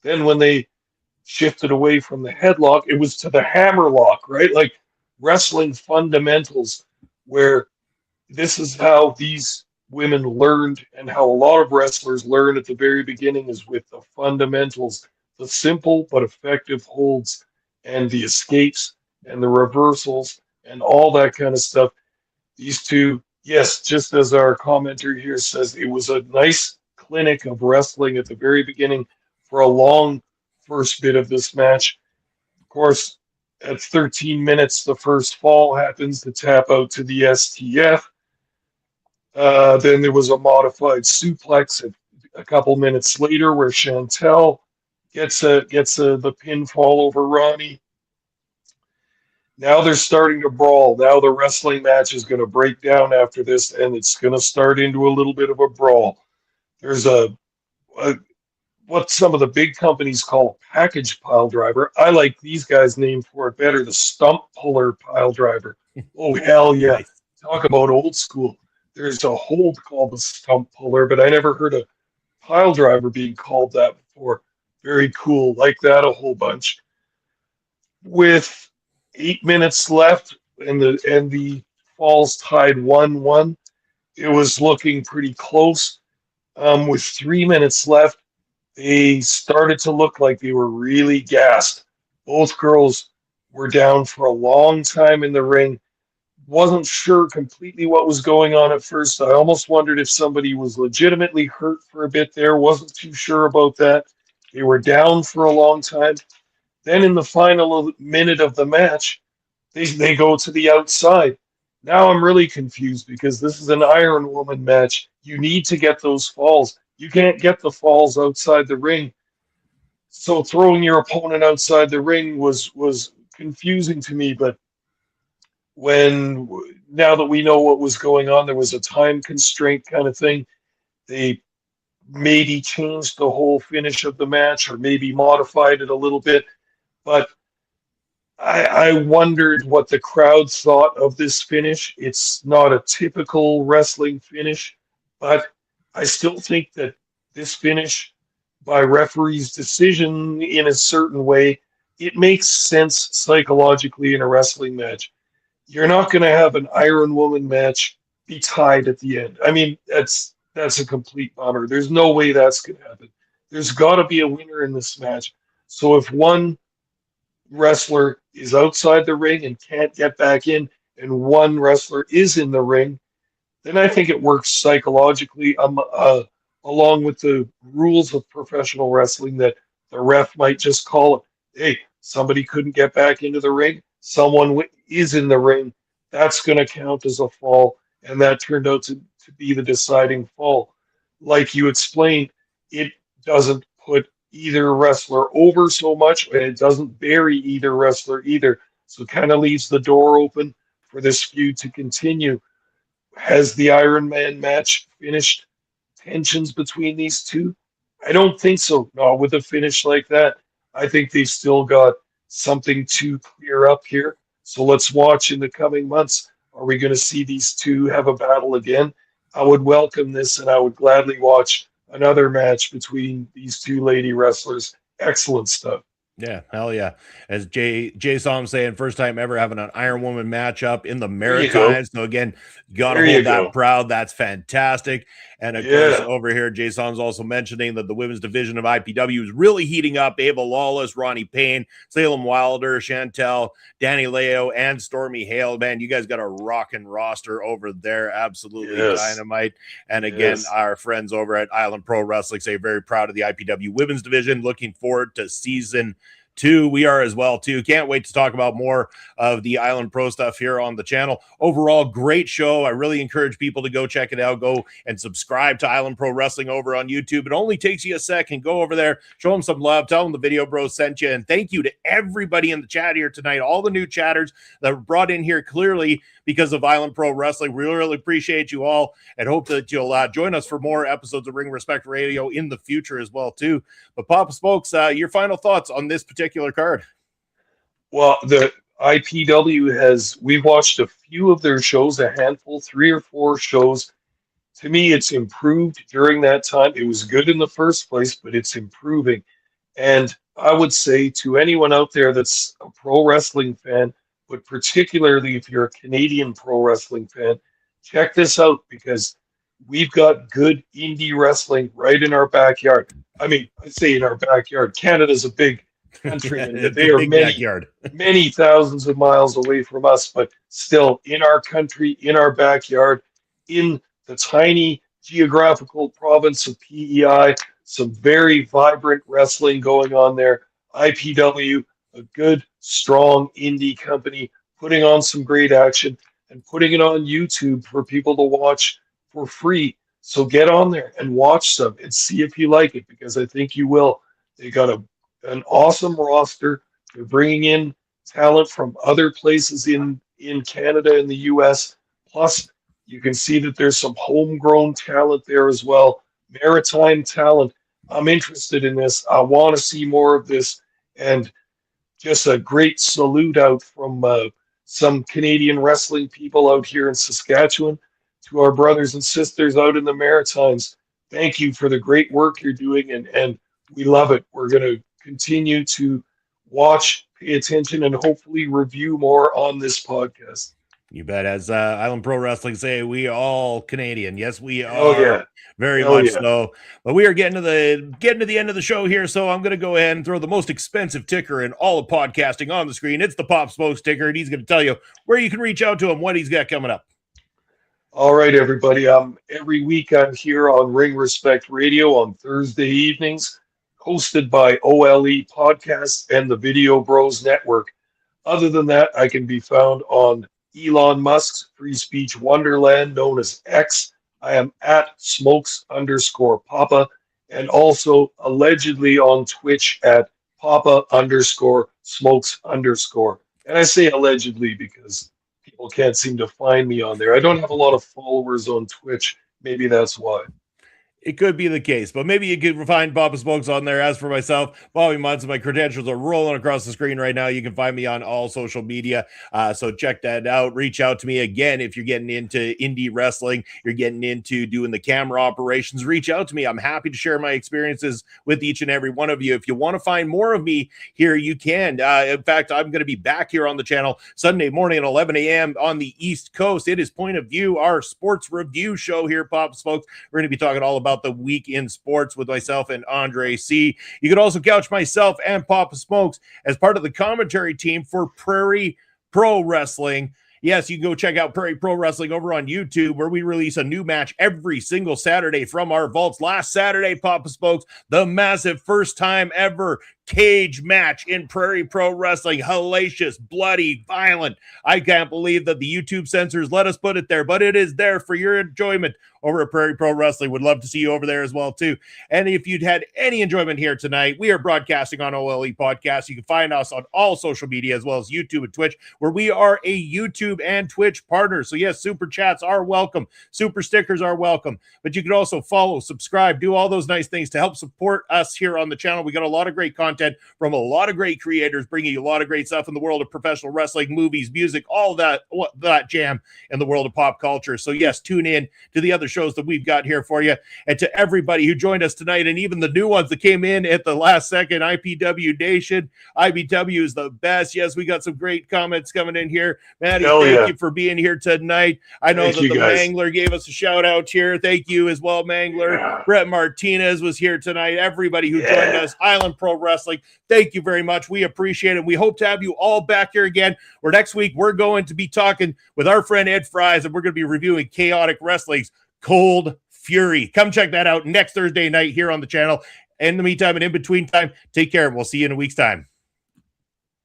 Then when they shifted away from the headlock, it was to the hammerlock, right? Like wrestling fundamentals, where this is how these women learned and how a lot of wrestlers learn at the very beginning is with the fundamentals, the simple but effective holds and the escapes and the reversals and all that kind of stuff. These two, yes, just as our commenter here says, it was a nice clinic of wrestling at the very beginning for a long first bit of this match. Of course, at 13 minutes, the first fall happens to tap out to the STF. Then there was a modified suplex a couple minutes later where Chantal gets the pinfall over Ronnie. Now they're starting to brawl. Now the wrestling match is going to break down after this, and it's going to start into a little bit of a brawl. There's a what some of the big companies call a package pile driver. I like these guys' name for it better, the stump puller pile driver. Oh, hell yeah. Nice. Talk about old school. There's a hold called the stump puller, but I never heard a pile driver being called that before. Very cool. Like that a whole bunch. With 8 minutes left and the falls tied 1-1, it was looking pretty close. With 3 minutes left, they started to look like they were really gassed. Both girls were down for a long time in the ring. Wasn't sure completely what was going on at first. I almost wondered if somebody was legitimately hurt for a bit there. Wasn't too sure about that. They were down for a long time. Then in the final minute of the match, they go to the outside. Now I'm really confused because this is an Ironwoman match. You need to get those falls. You can't get the falls outside the ring. So throwing your opponent outside the ring was confusing to me, but when now that we know what was going on, there was a time constraint kind of thing. They maybe changed the whole finish of the match or maybe modified it a little bit, but I wondered what the crowd thought of this finish. It's not a typical wrestling finish, but I still think that this finish, by referee's decision in a certain way, it makes sense psychologically in a wrestling match. You're not going to have an Iron Woman match be tied at the end. I mean, that's a complete bummer. There's no way that's going to happen. There's got to be a winner in this match. So if one wrestler is outside the ring and can't get back in, and one wrestler is in the ring, then I think it works psychologically along with the rules of professional wrestling that the ref might just call it, hey, somebody couldn't get back into the ring, someone is in the ring, that's going to count as a fall, and that turned out to be the deciding fall. Like you explained, it doesn't put either wrestler over so much, and it doesn't bury either wrestler either. So it kind of leaves the door open for this feud to continue. Has the Iron Man match finished tensions between these two? I don't think so. Not with a finish like that. I think they've still got something to clear up here. So let's watch in the coming months. Are we going to see these two have a battle again? I would welcome this, and I would gladly watch another match between these two lady wrestlers. Excellent stuff. Yeah, hell yeah. As Jay saw him saying, first time ever having an Iron Woman matchup in the There you go. Maritimes. So again, you got to There you hold go. that proud. That's fantastic. And of Yeah. course, over here, Jason's also mentioning that the women's division of IPW is really heating up. Ava Lawless, Ronnie Payne, Salem Wilder, Chantal, Danny Leo, and Stormy Hale. Man, you guys got a rockin' roster over there. Absolutely dynamite. And again, our friends over at Island Pro Wrestling say very proud of the IPW women's division. Looking forward to season too. We are as well too. Can't wait to talk about more of the Island Pro stuff here on the channel. Overall, great show. I really encourage people to go check it out. Go and subscribe to Island Pro Wrestling over on YouTube. It only takes you a second. Go over there, show them some love, tell them the Video Bros sent you, and thank you to everybody in the chat here tonight, all the new chatters that were brought in here clearly because of Island Pro Wrestling. We really appreciate you all and hope that you'll join us for more episodes of Ring Respect Radio in the future as well too. But Papa Smokes, your final thoughts on this particular card? Well, the IPW we've watched a few of their shows, a handful, 3 or 4 shows. To me, it's improved during that time. It was good in the first place, but it's improving. And I would say to anyone out there that's a pro wrestling fan, but particularly if you're a Canadian pro wrestling fan, check this out because we've got good indie wrestling right in our backyard. I mean, I say in our backyard. Canada's a big country, and they are many thousands of miles away from us, but still in our country, in our backyard, in the tiny geographical province of PEI, some very vibrant wrestling going on there. IPW, a good, strong indie company, putting on some great action and putting it on YouTube for people to watch for free. So get on there and watch some and see if you like it, because I think you will. They got an awesome roster. They're bringing in talent from other places in Canada and the US. Plus, you can see that there's some homegrown talent there as well. Maritime talent. I'm interested in this. I want to see more of this. And just a great salute out from some Canadian wrestling people out here in Saskatchewan to our brothers and sisters out in the Maritimes. Thank you for the great work you're doing, and we love it. We're going to continue to watch, pay attention, and hopefully review more on this podcast. You bet. As Island Pro Wrestling say, we all Canadian. Yes, we are. Oh yeah, very much so. But we are getting to the end of the show here, so I'm going to go ahead and throw the most expensive ticker in all of podcasting on the screen. It's the Pop Smokes ticker, and he's going to tell you where you can reach out to him, what he's got coming up. All right, everybody. Every week I'm here on Ring Respect Radio on Thursday evenings, hosted by OLE Podcasts and the Video Bros Network. Other than that, I can be found on Elon Musk's free speech wonderland known as X. I am at smokes_papa, and also allegedly on Twitch at papa_smokes_. And I say allegedly because people can't seem to find me on there. I don't have a lot of followers on Twitch. Maybe that's why. It could be the case, but maybe you could find Papa Smokes on there. As for myself, Bobby Munson, my credentials are rolling across the screen right now. You can find me on all social media, so check that out. Reach out to me again if you're getting into indie wrestling, you're getting into doing the camera operations. Reach out to me. I'm happy to share my experiences with each and every one of you. If you want to find more of me here, you can. In fact, I'm going to be back here on the channel Sunday morning at 11 a.m. on the East Coast. It is Point of View, our sports review show here, Papa Smokes. We're going to be talking all about the week in sports with myself and Andre C. You could also couch myself and Papa Smokes as part of the commentary team for Prairie Pro Wrestling. Yes, you can go check out Prairie Pro Wrestling over on YouTube, where we release a new match every single Saturday from our vaults. Last Saturday, Papa Smokes, the massive first time ever cage match in Prairie Pro Wrestling. Hellacious, bloody, violent. I can't believe that the YouTube censors let us put it there, but it is there for your enjoyment over at Prairie Pro Wrestling. Would love to see you over there as well, too. And if you'd had any enjoyment here tonight, we are broadcasting on OLE Podcast. You can find us on all social media as well as YouTube and Twitch, where we are a YouTube and Twitch partner. So yes, super chats are welcome. Super stickers are welcome. But you can also follow, subscribe, do all those nice things to help support us here on the channel. We got a lot of great content from a lot of great creators, bringing you a lot of great stuff in the world of professional wrestling, movies, music, all that jam in the world of pop culture. So yes, tune in to the other shows that we've got here for you. And to everybody who joined us tonight, and even the new ones that came in at the last second, IPW Nation, IBW is the best. Yes, we got some great comments coming in here. Maddie, thank you for being here tonight. I know that the Mangler gave us a shout out here. Thank you as well, Mangler. Yeah. Brett Martinez was here tonight. Everybody who joined us, Island Pro Wrestling, thank you very much. We appreciate it. We hope to have you all back here again, where next week we're going to be talking with our friend Ed Fries, and we're going to be reviewing Chaotic Wrestling's Cold Fury. Come check that out next Thursday night here on the channel. In the meantime and in between time, take care. We'll see you in a week's time.